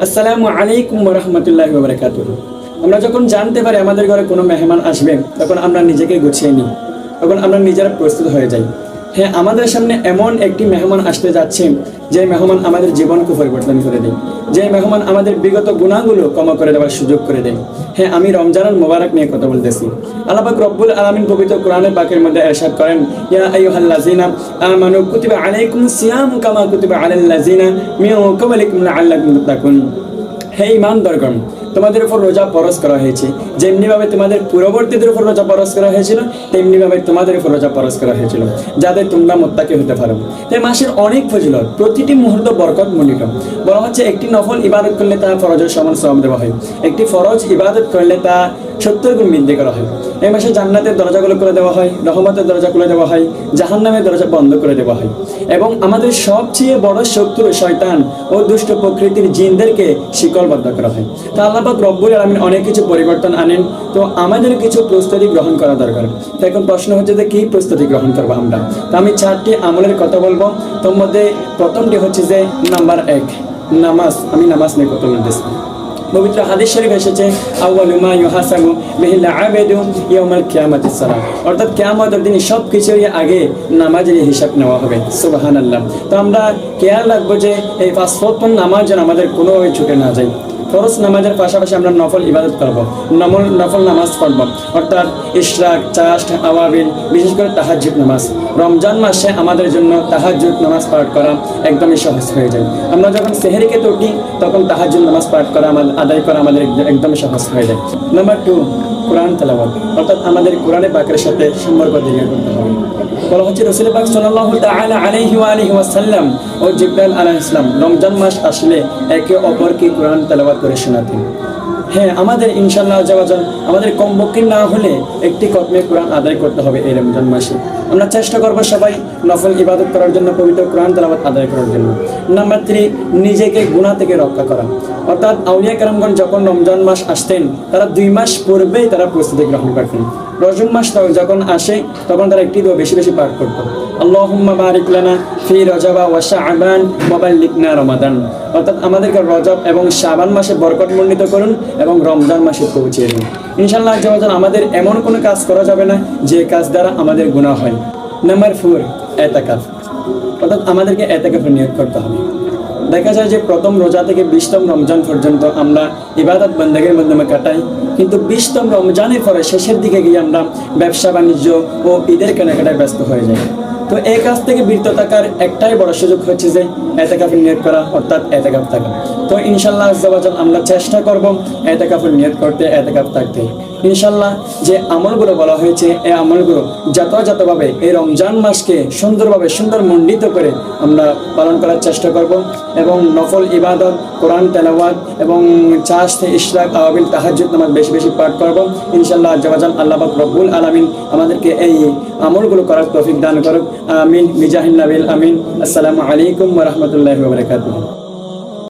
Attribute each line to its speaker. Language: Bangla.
Speaker 1: আসসালামু আলাইকুম ওয়া রাহমাতুল্লাহি ওয়া বারাকাতুহু। আমরা যখন জানতে পারি আমাদের ঘরে কোনো মেহমান আসবে, তখন আমরা নিজেকে গুছিয়ে নিই, তখন আমরা নিজেরা প্রস্তুত হয়ে যাই। হ্যাঁ, আমাদের সামনে এমন একটি মেহমান আসতে যাচ্ছে, যে মেহমান আমাদের জীবনকে পরিবর্তন করে দেয়, যে মেহমান আমাদের বিগত গুনাহগুলো ক্ষমা করে দেওয়ার সুযোগ করে দেয়। হ্যাঁ, আমি রমজানুল মুবারক নিয়ে কথা বলতেছি। আল্লাহ পাক রব্বুল আলামিন পবিত্র কোরআনের পাকের মধ্যে ইরশাদ করেন, ইয়া আইয়ুহাল্লাযিনা আমানু কুতিবা আলাইকুমুস সিয়ামু কামা কুতিবা আলাল্লাযিনা মিন ক্বাবলিকুম লাআল্লাকুম তাত্তাকুন। হে ঈমানদারগণ, তোমাদের উপর রোজা ফরজ করা হয়েছে, যেমনিভাবে তোমাদের পূর্ববর্তীদের উপর রোজা ফরজ করা হয়েছিল, তেমনিভাবে তোমাদের উপর রোজা ফরজ করা হয়েছিল, যাতে তোমরা মুত্তাকি হতে পারো। তাই মাসের অনেক ফজিলত, প্রতিটি মুহূর্ত বরকতমণ্ডিত। বলা হচ্ছে একটি নফল ইবাদত করলে তা ফরজের সমান সওয়াব দেওয়া হয়, একটি ফরজ ইবাদত করলে তা 70 গুণ বৃদ্ধি করা হয়। এই মাসে জান্নাতের দরজাগুলো খুলে দেওয়া হয়, রহমতের দরজা খুলে দেওয়া হয়, জাহান্নামের দরজা বন্ধ করে দেওয়া হয়। এবং আমাদের সবচেয়ে বড় শত্রু শয়তান ও দুষ্ট প্রকৃতির জিনদেরকে শিকলবদ্ধ করা হয়। তা আল্লাহ পাক রব্বুল আলামিন অনেক কিছু পরিবর্তন আনেন, তো আমাদের কিছু প্রস্তুতি গ্রহণ করা দরকার। তো এখন প্রশ্ন হচ্ছে যে কি প্রস্তুতি গ্রহণ করবো আমরা? তো আমি 4টি আমলের কথা বলবো। তোর মধ্যে প্রথমটি হচ্ছে যে নাম্বার 1, নামাজ। আমি নামাজ নিয়ে কথা বলতেছি। পবিত্র হাদিস শরীফ এসেছে, আউয়ালু মা ইউহাসাবু বিহিল আবদু ইয়াউমাল কিয়ামাতিস সালাত, অর্থাৎ কিয়ামতের দিন সবকিছুর আগে নামাজের হিসাব নেওয়া হবে। সুবহানাল্লাহ। তো আমরা খেয়াল রাখবো যে এই 5 ওয়াক্ত নামাজ যেন আমাদের কোনোভাবে ছুটে না যায়। ফরজ নামাজের পাশাপাশি আমরা নফল ইবাদত করবো, নফল নামাজ পড়ব, অর্থাৎ ইশরাক, চাষ্ট, আওয়াবিল, বিশেষ করে তাহাজ্জুদ নামাজ। রমজান মাসে আমাদের জন্য তাহাজ্জুদ নামাজ পাঠ করা একদমই সহজ হয়ে যায়। আমরা যখন সেহরিকে উঠি, তখন তাহাজ্জুদ নামাজ পাঠ করা আদায় করা আমাদের একদমই সহজ হয়ে যায়। নাম্বার 2, কোরআন তেলাওয়াত, অর্থাৎ আমাদের কোরআনে পাকের সাথে সম্পর্ক দৃঢ় করতে হবে। বলা হচ্ছে রাসূল পাক সাল্লাল্লাহু তাআলা আলাইহি ওয়া সাল্লাম ও জিবরাইল আলাইহিস সালাম রমজান মাস আসলে একে অপরকে কোরআন তেলাওয়াত করে শোনাতেন। হ্যাঁ, আমাদের ইনশাআল্লাহ জাওয়াজান আমাদের কমপক্ষে না হলে একটি খতমে কোরআন আদায় করতে হবে এই রমজান মাসে। আমরা চেষ্টা করব সবাই নফল ইবাদত করার জন্য, পবিত্র কোরআন তেলাওয়াত আদায় করার জন্য। নাম্বার 3, নিজেকে গুনাহ থেকে রক্ষা করা, অর্থাৎ আউলিয়া কেরামগণ যখন রমজান মাস আসতেন, তারা 2 মাস পূর্বেই তারা প্রস্তুতি গ্রহণ করতেন। রজব মাস যখন আসে, তখন তারা একটি দোয়া বেশি বেশি পাঠ করত, আল্লাহুম্মা বারিক লানা ফি রজব ওয়া শাবান ওয়া বাল্লিগনা রমাদান, অর্থাৎ আমাদেরকে রজব এবং শাবান মাসে বরকতমণ্ডিত করুন এবং রমজান মাসে পৌঁছিয়ে দিন। ইনশাআল্লাহ জাওয়াজান আমাদের এমন কোনো কাজ করা যাবে না যে কাজ দ্বারা আমাদের গুনাহ হয়। নাম্বার 4, ইতিকাফ, অর্থাৎ আমাদেরকে ইতিকাফের নিয়ত করতে হবে। দেখা যায় যে প্রথম রোজা থেকে 20তম রমজান পর্যন্ত আমরা ইবাদত বন্দেগীর মাধ্যমে কাটাই, কিন্তু 20তম রমজানের পরে শেষের দিকে গিয়ে আমরা ব্যবসা বাণিজ্য ও ঈদের কেনাকাটায় ব্যস্ত হয়ে যাই। তো এই কাজ থেকে বিরত থাকার একটাই বড় সুযোগ হচ্ছে যে ইতিকাফের নিয়ত করা, অর্থাৎ ইতিকাফ থাকা। তো ইনশাআল্লাহ আজ্জাওয়াজাল আমরা চেষ্টা করব ইতিকাফের নিয়ত করতে, ইতিকাফ থাকতে। ইনশাআল্লাহ যে আমলগুলো বলা হয়েছে, এই আমলগুলো যথাযথভাবে এই রমজান মাসকে সুন্দরভাবে সুন্দরমণ্ডিত করে আমরা পালন করার চেষ্টা করব এবং নফল ইবাদত, কোরআন তেলাওয়াত এবং চাষ্ট, ইশরাক, আওয়াবিল, তাহাজ্জুদ নামাজ বেশি বেশি পাঠ করব। ইনশাআল্লাহ আজ্জাওয়াজাল আল্লাহ পাক রব্বুল আলামিন আমাদেরকে এই আমলগুলো করার তৌফিক দান করুক। আমিন বিজাহিন নবিল আমিন। আসসালামু আলাইকুম ওয়া রাহমাতুল্লাহি ওয়া বারাকাতুহু।